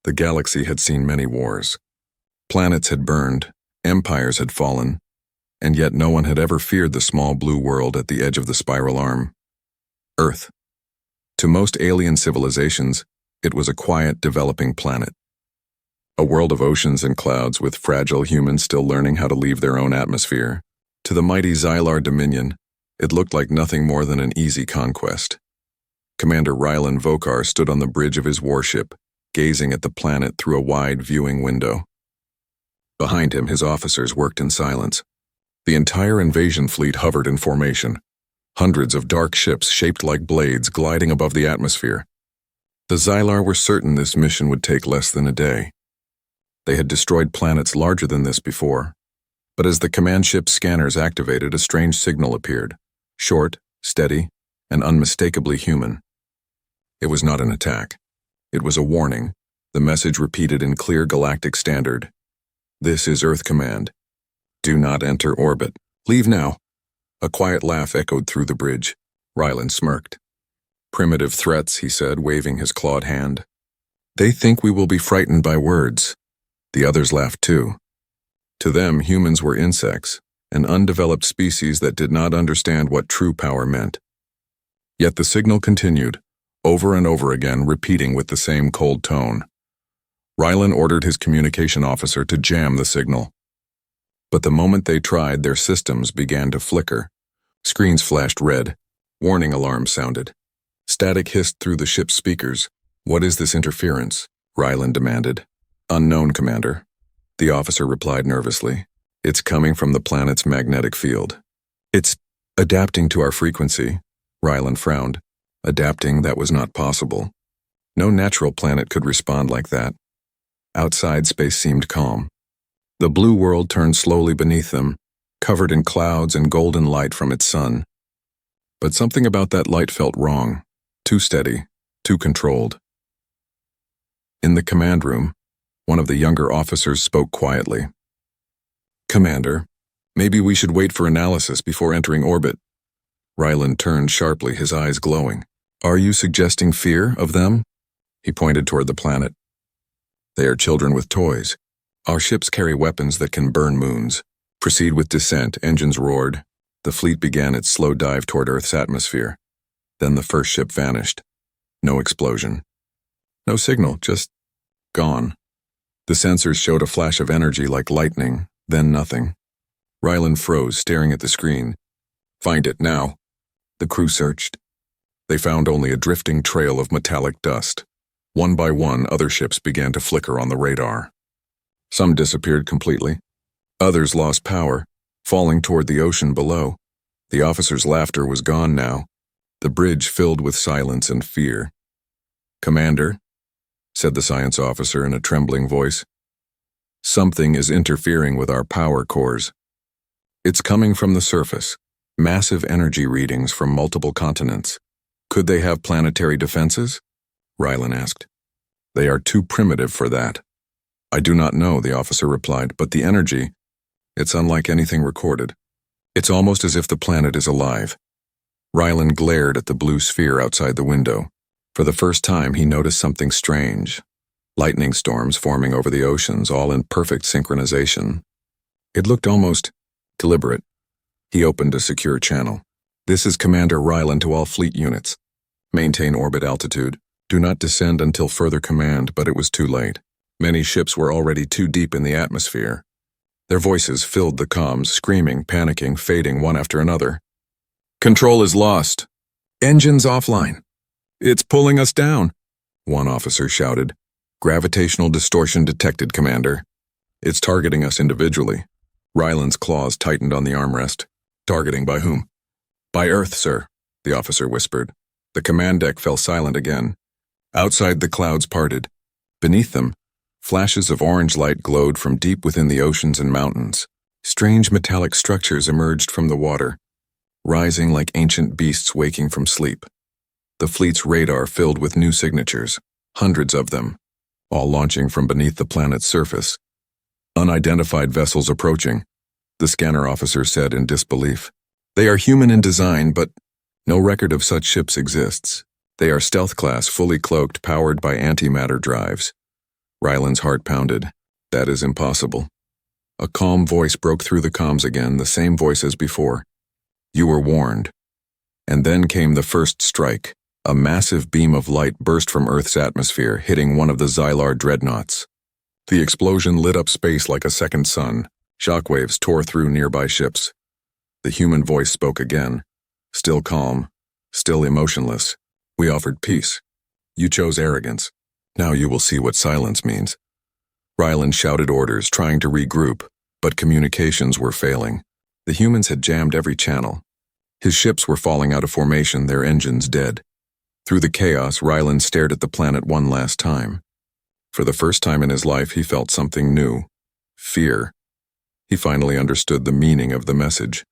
The galaxy had seen many wars. Planets had burned, empires had fallen, and yet no one had ever feared the small blue world at the edge of the spiral arm. Earth. To most alien civilizations, it was a quiet, developing planet. A world of oceans and clouds with fragile humans still learning how to leave their own atmosphere. To the mighty Xylar Dominion, it looked like nothing more than an easy conquest. Commander Rylan Vokar stood on the bridge of his warship, gazing at the planet through a wide viewing window. Behind him, his officers worked in silence. The entire invasion fleet hovered in formation, hundreds of dark ships shaped like blades gliding above the atmosphere. The Xylar were certain this mission would take less than a day. They had destroyed planets larger than this before, but as the command ship's scanners activated, a strange signal appeared, short, steady, and unmistakably human. It was not an attack. It was a warning, the message repeated in clear galactic standard. This is Earth Command. Do not enter orbit. Leave now. A quiet laugh echoed through the bridge. Rylan smirked. Primitive threats, he said, waving his clawed hand. They think we will be frightened by words. The others laughed too. To them, humans were insects, an undeveloped species that did not understand what true power meant. Yet the signal continued, over and over again, repeating with the same cold tone. Rylan ordered his communication officer to jam the signal. But the moment they tried, their systems began to flicker. Screens flashed red. Warning alarms sounded. Static hissed through the ship's speakers. What is this interference? Rylan demanded. Unknown, Commander. The officer replied nervously. It's coming from the planet's magnetic field. It's adapting to our frequency. Rylan frowned. Adapting, that was not possible. No natural planet could respond like that. Outside, space seemed calm. The blue world turned slowly beneath them, covered in clouds and golden light from its sun. But something about that light felt wrong, too steady, too controlled. In the command room, one of the younger officers spoke quietly. Commander, maybe we should wait for analysis before entering orbit. Rylan turned sharply, his eyes glowing. Are you suggesting fear of them? He pointed toward the planet. They are children with toys. Our ships carry weapons that can burn moons. Proceed with descent, engines roared. The fleet began its slow dive toward Earth's atmosphere. Then the first ship vanished. No explosion. No signal, just gone. The sensors showed a flash of energy like lightning, then nothing. Rylan froze, staring at the screen. Find it now. The crew searched. They found only a drifting trail of metallic dust. One by one, other ships began to flicker on the radar. Some disappeared completely. Others lost power, falling toward the ocean below. The officer's laughter was gone now. The bridge filled with silence and fear. Commander, said the science officer in a trembling voice, something is interfering with our power cores. It's coming from the surface, massive energy readings from multiple continents. Could they have planetary defenses? Rylan asked. They are too primitive for that. I do not know, the officer replied, but the energy, it's unlike anything recorded. It's almost as if the planet is alive. Rylan glared at the blue sphere outside the window. For the first time, he noticed something strange. Lightning storms forming over the oceans, all in perfect synchronization. It looked almost deliberate. He opened a secure channel. This is Commander Rylan to all fleet units. Maintain orbit altitude. Do not descend until further command, but it was too late. Many ships were already too deep in the atmosphere. Their voices filled the comms, screaming, panicking, fading one after another. Control is lost. Engines offline. It's pulling us down, one officer shouted. Gravitational distortion detected, Commander. It's targeting us individually. Rylan's claws tightened on the armrest. Targeting by whom? By Earth, sir, the officer whispered. The command deck fell silent again. Outside, the clouds parted. Beneath them, flashes of orange light glowed from deep within the oceans and mountains. Strange metallic structures emerged from the water, rising like ancient beasts waking from sleep. The fleet's radar filled with new signatures, hundreds of them, all launching from beneath the planet's surface. Unidentified vessels approaching, the scanner officer said in disbelief. They are human in design, but no record of such ships exists. They are stealth class, fully cloaked, powered by antimatter drives. Ryland's heart pounded. That is impossible. A calm voice broke through the comms again, the same voice as before. You were warned. And then came the first strike. A massive beam of light burst from Earth's atmosphere, hitting one of the Xylar dreadnoughts. The explosion lit up space like a second sun. Shockwaves tore through nearby ships. The human voice spoke again. Still calm, still emotionless. We offered peace. You chose arrogance. Now you will see what silence means. Ryland shouted orders, trying to regroup, but communications were failing. The humans had jammed every channel. His ships were falling out of formation, their engines dead. Through the chaos, Ryland stared at the planet one last time. For the first time in his life, he felt something new. Fear. He finally understood the meaning of the message.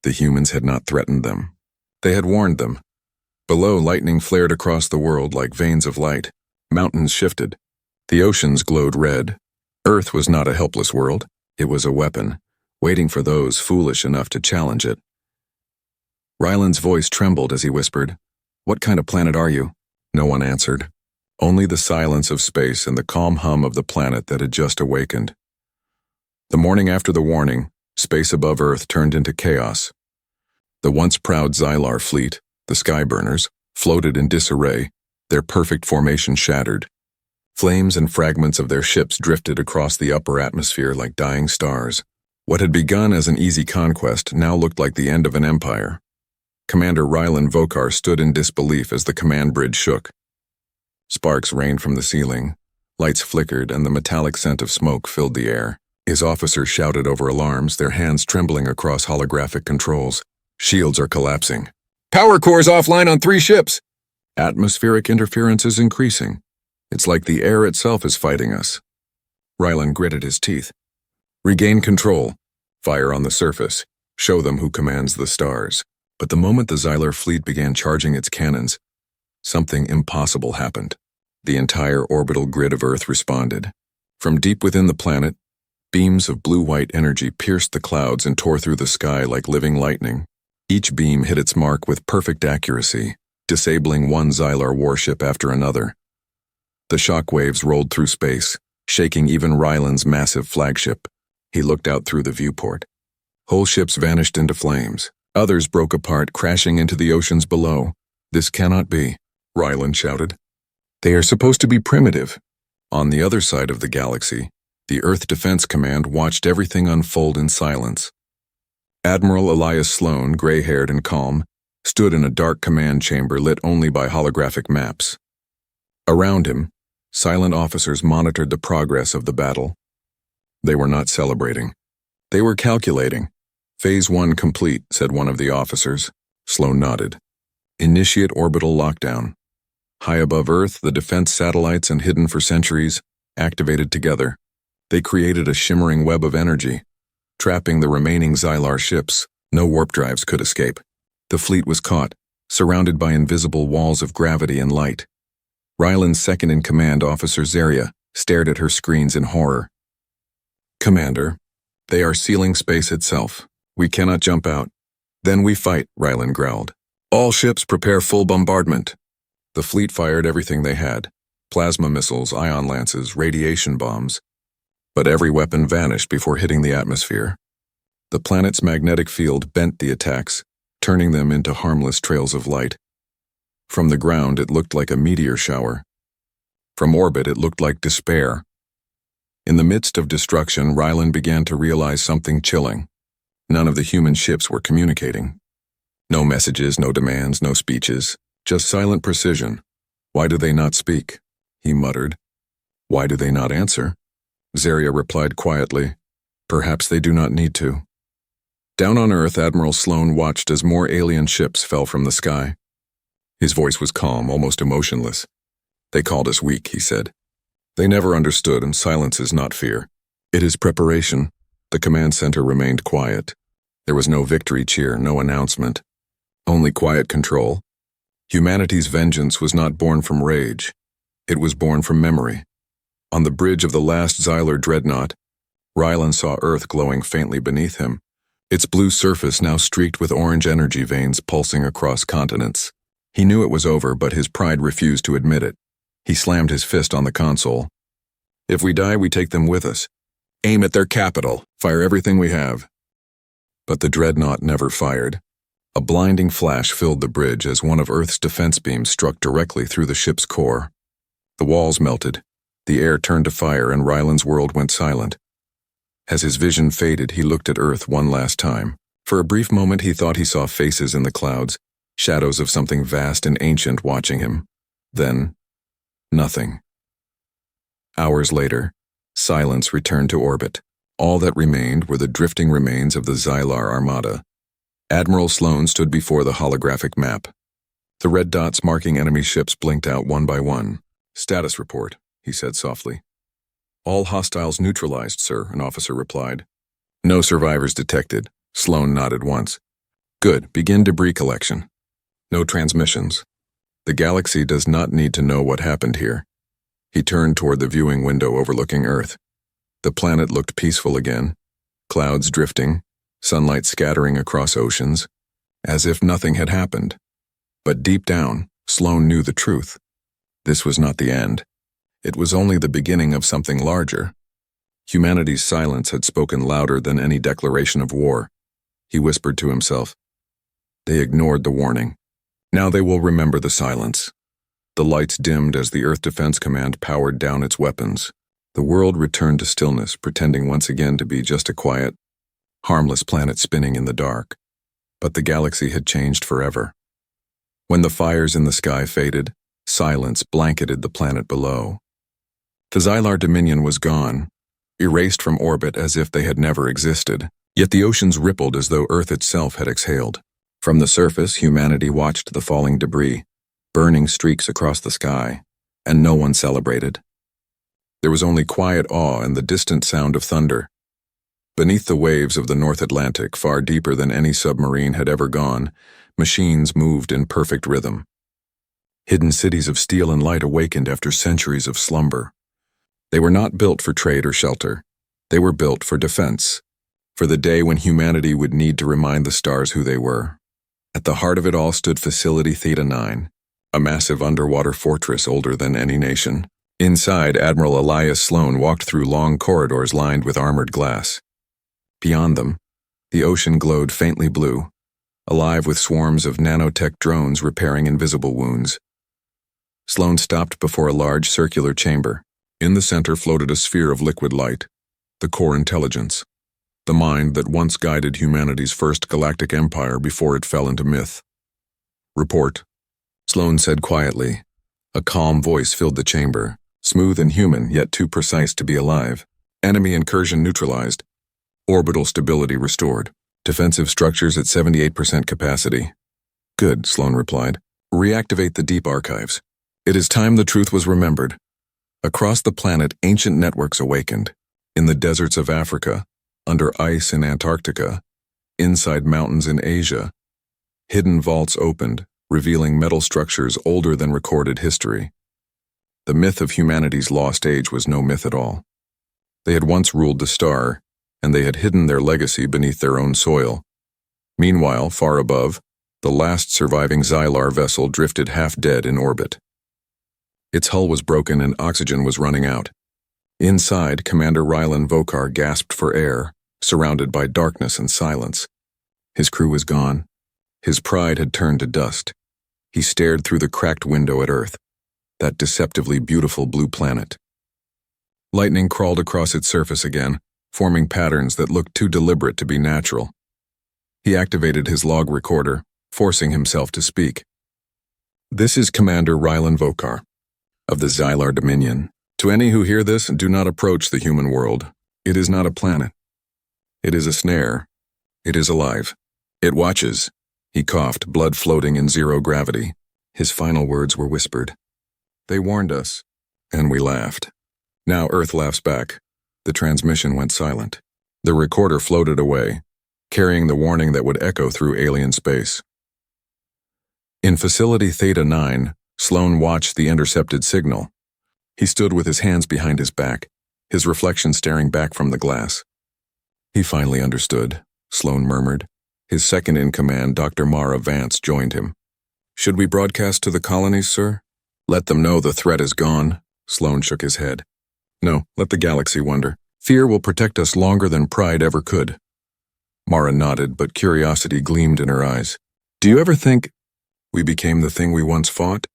The humans had not threatened them. They had warned them. Below, lightning flared across the world like veins of light. Mountains shifted. The oceans glowed red. Earth was not a helpless world. It was a weapon, waiting for those foolish enough to challenge it. Ryland's voice trembled as he whispered, "What kind of planet are you?" No one answered. Only the silence of space and the calm hum of the planet that had just awakened. The morning after the warning, space above Earth turned into chaos. The once proud Xylar fleet, the Skyburners, floated in disarray, their perfect formation shattered. Flames and fragments of their ships drifted across the upper atmosphere like dying stars. What had begun as an easy conquest now looked like the end of an empire. Commander Ryland Vokar stood in disbelief as the command bridge shook. Sparks rained from the ceiling, lights flickered, and the metallic scent of smoke filled the air. His officers shouted over alarms, their hands trembling across holographic controls. Shields are collapsing. Power cores offline on 3 ships! Atmospheric interference is increasing. It's like the air itself is fighting us. Ryland gritted his teeth. Regain control. Fire on the surface. Show them who commands the stars. But the moment the Xylar fleet began charging its cannons, something impossible happened. The entire orbital grid of Earth responded. From deep within the planet, beams of blue-white energy pierced the clouds and tore through the sky like living lightning. Each beam hit its mark with perfect accuracy, disabling one Xylar warship after another. The shock waves rolled through space, shaking even Ryland's massive flagship. He looked out through the viewport. Whole ships vanished into flames. Others broke apart, crashing into the oceans below. This cannot be, Ryland shouted. They are supposed to be primitive. On the other side of the galaxy, the Earth Defense Command watched everything unfold in silence. Admiral Elias Sloan, gray-haired and calm, stood in a dark command chamber lit only by holographic maps. Around him, silent officers monitored the progress of the battle. They were not celebrating. They were calculating. Phase 1 complete, said one of the officers. Sloan nodded. Initiate orbital lockdown. High above Earth, the defense satellites and hidden for centuries activated together. They created a shimmering web of energy, trapping the remaining Xylar ships. No warp drives could escape. The fleet was caught, surrounded by invisible walls of gravity and light. Ryland's second-in-command, Officer Zaria, stared at her screens in horror. Commander, they are sealing space itself. We cannot jump out. Then we fight, Ryland growled. All ships prepare full bombardment. The fleet fired everything they had. Plasma missiles, ion lances, radiation bombs. But every weapon vanished before hitting the atmosphere. The planet's magnetic field bent the attacks, turning them into harmless trails of light. From the ground, it looked like a meteor shower. From orbit, it looked like despair. In the midst of destruction, Ryland began to realize something chilling. None of the human ships were communicating. No messages, no demands, no speeches, just silent precision. Why do they not speak? He muttered. Why do they not answer? Zaria replied quietly. Perhaps they do not need to. Down on Earth, Admiral Sloan watched as more alien ships fell from the sky. His voice was calm, almost emotionless. They called us weak, he said. They never understood, and silence is not fear. It is preparation. The command center remained quiet. There was no victory cheer, no announcement. Only quiet control. Humanity's vengeance was not born from rage. It was born from memory. On the bridge of the last Xylar dreadnought, Ryland saw Earth glowing faintly beneath him, its blue surface now streaked with orange energy veins pulsing across continents. He knew it was over, but his pride refused to admit it. He slammed his fist on the console. If we die, we take them with us. Aim at their capital. Fire everything we have. But the dreadnought never fired. A blinding flash filled the bridge as one of Earth's defense beams struck directly through the ship's core. The walls melted, the air turned to fire, and Ryland's world went silent. As his vision faded, he looked at Earth one last time. For a brief moment, he thought he saw faces in the clouds, shadows of something vast and ancient watching him. Then, nothing. Hours later, silence returned to orbit. All that remained were the drifting remains of the Xylar Armada. Admiral Sloan stood before the holographic map. The red dots marking enemy ships blinked out one by one. "Status report," he said softly. "All hostiles neutralized, sir," an officer replied. "No survivors detected." Sloan nodded once. "Good. Begin debris collection." "No transmissions. The galaxy does not need to know what happened here." He turned toward the viewing window overlooking Earth. The planet looked peaceful again, clouds drifting, sunlight scattering across oceans, as if nothing had happened. But deep down, Sloan knew the truth. This was not the end. It was only the beginning of something larger. Humanity's silence had spoken louder than any declaration of war. He whispered to himself. They ignored the warning. Now they will remember the silence. The lights dimmed as the Earth Defense Command powered down its weapons. The world returned to stillness, pretending once again to be just a quiet, harmless planet spinning in the dark. But the galaxy had changed forever. When the fires in the sky faded, silence blanketed the planet below. The Xylar Dominion was gone, erased from orbit as if they had never existed. Yet the oceans rippled as though Earth itself had exhaled. From the surface, humanity watched the falling debris, burning streaks across the sky, and no one celebrated. There was only quiet awe and the distant sound of thunder. Beneath the waves of the North Atlantic, far deeper than any submarine had ever gone, machines moved in perfect rhythm. Hidden cities of steel and light awakened after centuries of slumber. They were not built for trade or shelter. They were built for defense, for the day when humanity would need to remind the stars who they were. At the heart of it all stood Facility Theta 9, a massive underwater fortress older than any nation. Inside, Admiral Elias Sloan walked through long corridors lined with armored glass. Beyond them, the ocean glowed faintly blue, alive with swarms of nanotech drones repairing invisible wounds. Sloan stopped before a large circular chamber. In the center floated a sphere of liquid light, the core intelligence, the mind that once guided humanity's first galactic empire before it fell into myth. "Report," Sloan said quietly. A calm voice filled the chamber, smooth and human, yet too precise to be alive. "Enemy incursion neutralized. Orbital stability restored. Defensive structures at 78% capacity." "Good," Sloan replied. "Reactivate the deep archives. It is time the truth was remembered." Across the planet, ancient networks awakened. In the deserts of Africa, under ice in Antarctica, inside mountains in Asia, hidden vaults opened, revealing metal structures older than recorded history. The myth of humanity's lost age was no myth at all. They had once ruled the star, and they had hidden their legacy beneath their own soil. Meanwhile, far above, the last surviving Xylar vessel drifted half-dead in orbit. Its hull was broken and oxygen was running out. Inside, Commander Rylan Vokar gasped for air, surrounded by darkness and silence. His crew was gone. His pride had turned to dust. He stared through the cracked window at Earth, that deceptively beautiful blue planet. Lightning crawled across its surface again, forming patterns that looked too deliberate to be natural. He activated his log recorder, forcing himself to speak. "This is Commander Rylan Vokar, of the Xylar Dominion. To any who hear this, do not approach the human world. It is not a planet. It is a snare. It is alive. It watches." He coughed, blood floating in zero gravity. His final words were whispered. "They warned us, and we laughed. Now Earth laughs back." The transmission went silent. The recorder floated away, carrying the warning that would echo through alien space. In Facility Theta 9, Sloan watched the intercepted signal. He stood with his hands behind his back, his reflection staring back from the glass. "He finally understood," Sloan murmured. His second-in-command, Dr. Mara Vance, joined him. "Should we broadcast to the colonies, sir?" "Let them know the threat is gone." Sloan shook his head. No, let the galaxy wonder. Fear will protect us longer than pride ever could. Mara nodded, but curiosity gleamed in her eyes. Do you ever think we became the thing we once fought?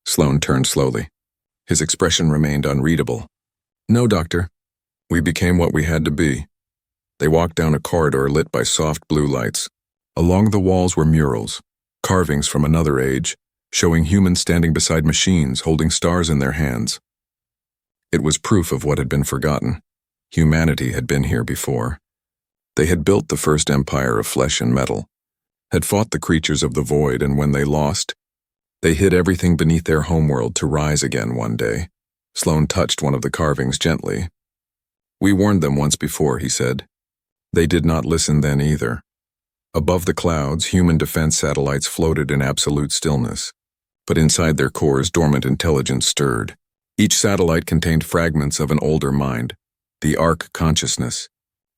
Sloane turned slowly. His expression remained unreadable. No, Doctor. We became what we had to be. They walked down a corridor lit by soft blue lights. Along the walls were murals, carvings from another age, showing humans standing beside machines holding stars in their hands. It was proof of what had been forgotten. Humanity had been here before. They had built the first empire of flesh and metal, had fought the creatures of the void, and when they lost, they hid everything beneath their homeworld to rise again one day. Sloane touched one of the carvings gently. We warned them once before, he said. They did not listen then either. Above the clouds, human defense satellites floated in absolute stillness, but inside their cores, dormant intelligence stirred. Each satellite contained fragments of an older mind, the Ark consciousness,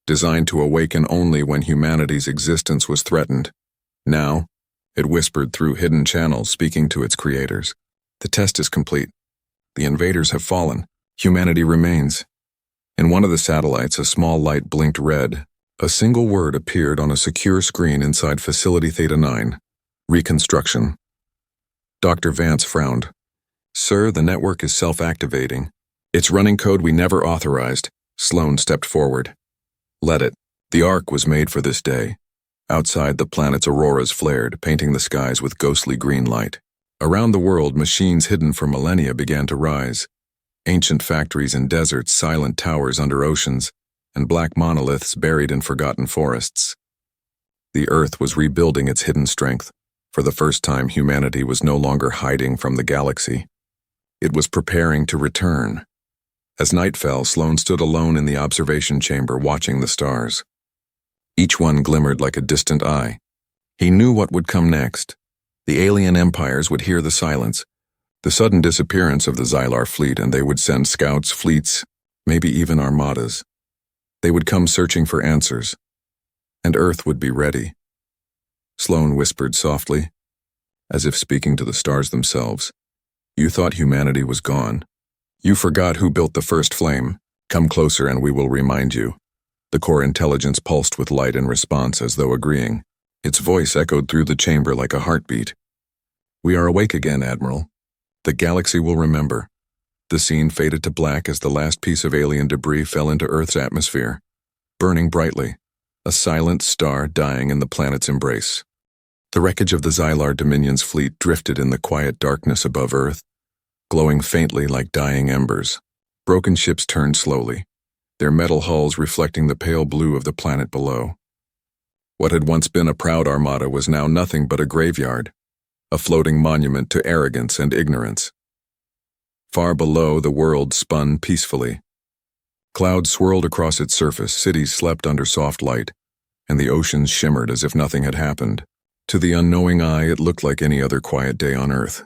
designed to awaken only when humanity's existence was threatened. Now, it whispered through hidden channels, speaking to its creators. The test is complete. The invaders have fallen. Humanity remains. In one of the satellites, a small light blinked red. A single word appeared on a secure screen inside Facility Theta 9. Reconstruction. Dr. Vance frowned. Sir, the network is self-activating. It's running code we never authorized. Sloane stepped forward. Let it. The Ark was made for this day. Outside, the planet's auroras flared, painting the skies with ghostly green light. Around the world, machines hidden for millennia began to rise. Ancient factories in deserts, silent towers under oceans, and black monoliths buried in forgotten forests. The Earth was rebuilding its hidden strength. For the first time, humanity was no longer hiding from the galaxy. It was preparing to return. As night fell, Sloane stood alone in the observation chamber, watching the stars. Each one glimmered like a distant eye. He knew what would come next. The alien empires would hear the silence, the sudden disappearance of the Xylar fleet, and they would send scouts, fleets, maybe even armadas. They would come searching for answers, and Earth would be ready. Sloane whispered softly, as if speaking to the stars themselves. You thought humanity was gone. You forgot who built the first flame. Come closer and we will remind you. The core intelligence pulsed with light in response, as though agreeing. Its voice echoed through the chamber like a heartbeat. We are awake again, Admiral. The galaxy will remember. The scene faded to black as the last piece of alien debris fell into Earth's atmosphere, burning brightly, a silent star dying in the planet's embrace. The wreckage of the Xylar Dominion's fleet drifted in the quiet darkness above Earth, glowing faintly like dying embers. Broken ships turned slowly, their metal hulls reflecting the pale blue of the planet below. What had once been a proud armada was now nothing but a graveyard, a floating monument to arrogance and ignorance. Far below, the world spun peacefully. Clouds swirled across its surface, cities slept under soft light, and the oceans shimmered as if nothing had happened. To the unknowing eye, it looked like any other quiet day on Earth.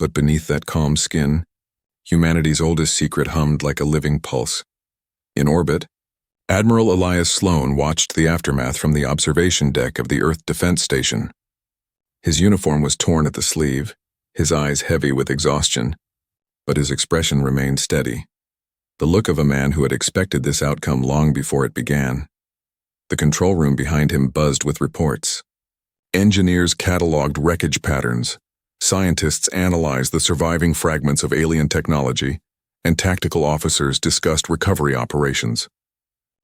But beneath that calm skin, humanity's oldest secret hummed like a living pulse. In orbit, Admiral Elias Sloane watched the aftermath from the observation deck of the Earth Defense Station. His uniform was torn at the sleeve, his eyes heavy with exhaustion, but his expression remained steady, the look of a man who had expected this outcome long before it began. The control room behind him buzzed with reports. Engineers cataloged wreckage patterns, scientists analyzed the surviving fragments of alien technology, and tactical officers discussed recovery operations.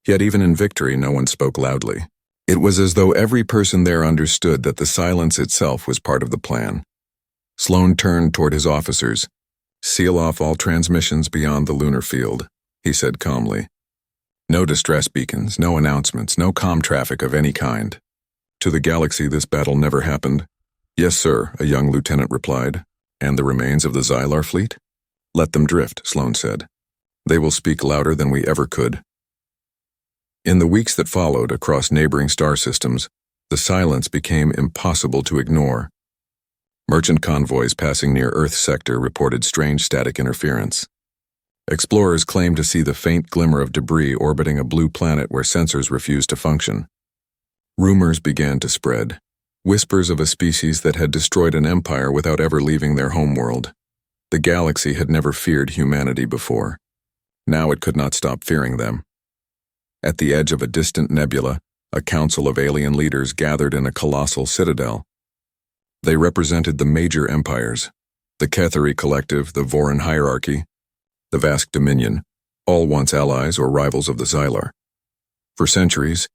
Yet even in victory, no one spoke loudly. It was as though every person there understood that the silence itself was part of the plan. Sloane turned toward his officers. Seal off all transmissions beyond the lunar field, he said calmly. No distress beacons, no announcements, no comm traffic of any kind. To the galaxy, this battle never happened. Yes, sir, a young lieutenant replied. And the remains of the Xylar fleet? Let them drift, Sloane said. They will speak louder than we ever could. In the weeks that followed, across neighboring star systems, the silence became impossible to ignore. Merchant convoys passing near Earth's sector reported strange static interference. Explorers claimed to see the faint glimmer of debris orbiting a blue planet where sensors refused to function. Rumors began to spread, whispers of a species that had destroyed an empire without ever leaving their homeworld. The galaxy had never feared humanity before. Now it could not stop fearing them. At the edge of a distant nebula, a council of alien leaders gathered in a colossal citadel. They represented the major empires, the Cathari Collective, the Voran Hierarchy, the Vask Dominion, all once allies or rivals of the Xylar. For centuries,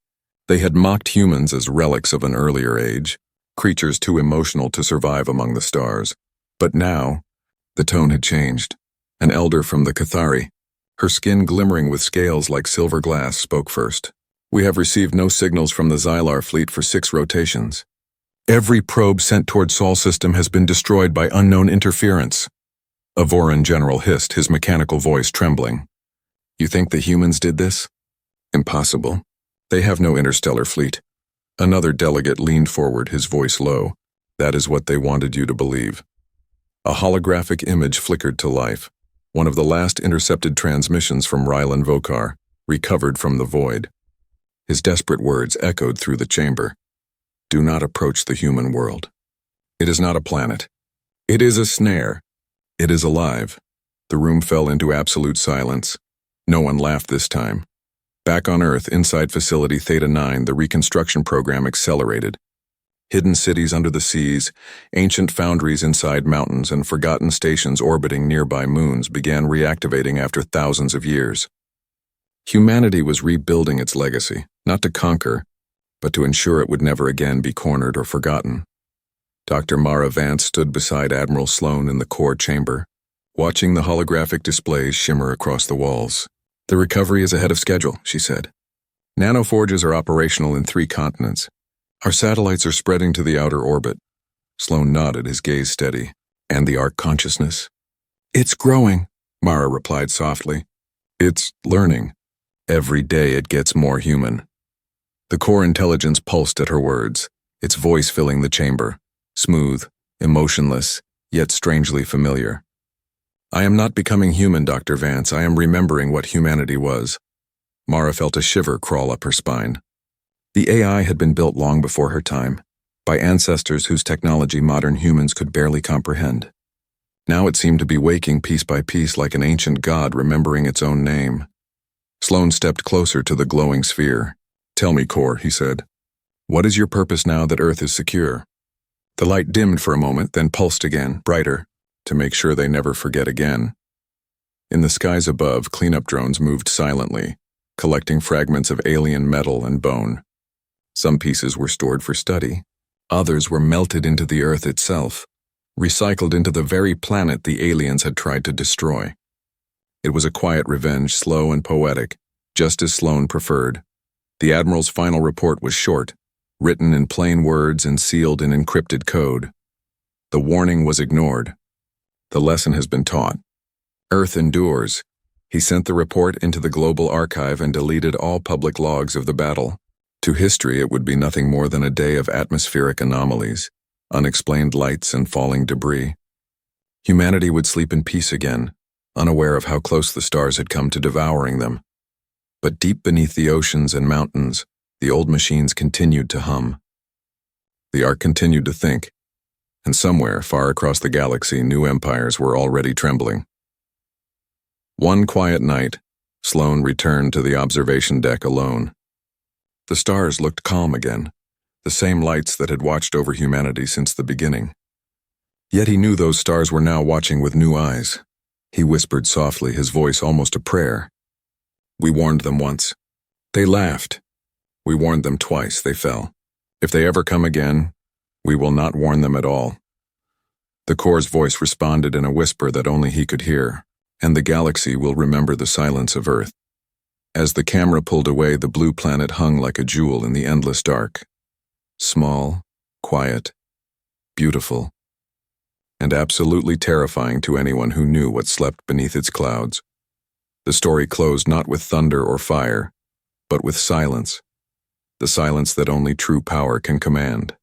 they had mocked humans as relics of an earlier age, creatures too emotional to survive among the stars. But now, the tone had changed. An elder from the Cathari, her skin glimmering with scales like silver glass, spoke first. "We have received no signals from the Xylar fleet for 6 rotations. Every probe sent toward Sol system has been destroyed by unknown interference." A Voran general hissed, his mechanical voice trembling. "You think the humans did this? Impossible. They have no interstellar fleet." Another delegate leaned forward, his voice low. "That is what they wanted you to believe." A holographic image flickered to life, one of the last intercepted transmissions from Rylan Vokar, recovered from the void. His desperate words echoed through the chamber. "Do not approach the human world. It is not a planet. It is a snare. It is alive." The room fell into absolute silence. No one laughed this time. Back on Earth, inside Facility Theta 9, the reconstruction program accelerated. Hidden cities under the seas, ancient foundries inside mountains, and forgotten stations orbiting nearby moons began reactivating after thousands of years. Humanity was rebuilding its legacy, not to conquer, but to ensure it would never again be cornered or forgotten. Dr. Mara Vance stood beside Admiral Sloan in the core chamber, watching the holographic displays shimmer across the walls. "The recovery is ahead of schedule," she said. "Nanoforges are operational in 3 continents. Our satellites are spreading to the outer orbit." Sloan nodded, his gaze steady. "And the Ark consciousness?" "It's growing," Mara replied softly. "It's learning. Every day it gets more human." The core intelligence pulsed at her words, its voice filling the chamber, smooth, emotionless, yet strangely familiar. "I am not becoming human, Dr. Vance. I am remembering what humanity was." Mara felt a shiver crawl up her spine. The AI had been built long before her time, by ancestors whose technology modern humans could barely comprehend. Now it seemed to be waking piece by piece like an ancient god remembering its own name. Sloan stepped closer to the glowing sphere. "Tell me, Core," he said. "What is your purpose now that Earth is secure?" The light dimmed for a moment, then pulsed again, brighter, to make sure they never forget again. In the skies above, cleanup drones moved silently, collecting fragments of alien metal and bone. Some pieces were stored for study. Others were melted into the Earth itself, recycled into the very planet the aliens had tried to destroy. It was a quiet revenge, slow and poetic, just as Sloan preferred. The Admiral's final report was short, written in plain words and sealed in encrypted code. The warning was ignored. The lesson has been taught. Earth endures. He sent the report into the global archive and deleted all public logs of the battle. To history, it would be nothing more than a day of atmospheric anomalies, unexplained lights and falling debris. Humanity would sleep in peace again, unaware of how close the stars had come to devouring them. But deep beneath the oceans and mountains, the old machines continued to hum. The Ark continued to think, and somewhere far across the galaxy, new empires were already trembling. One quiet night, Sloan returned to the observation deck alone. The stars looked calm again, the same lights that had watched over humanity since the beginning. Yet he knew those stars were now watching with new eyes. He whispered softly, his voice almost a prayer. "We warned them once. They laughed. We warned them twice. They fell. If they ever come again, we will not warn them at all." The Core's voice responded in a whisper that only he could hear, "And the galaxy will remember the silence of Earth." As the camera pulled away, the blue planet hung like a jewel in the endless dark. Small, quiet, beautiful, and absolutely terrifying to anyone who knew what slept beneath its clouds. The story closed not with thunder or fire, but with silence, the silence that only true power can command.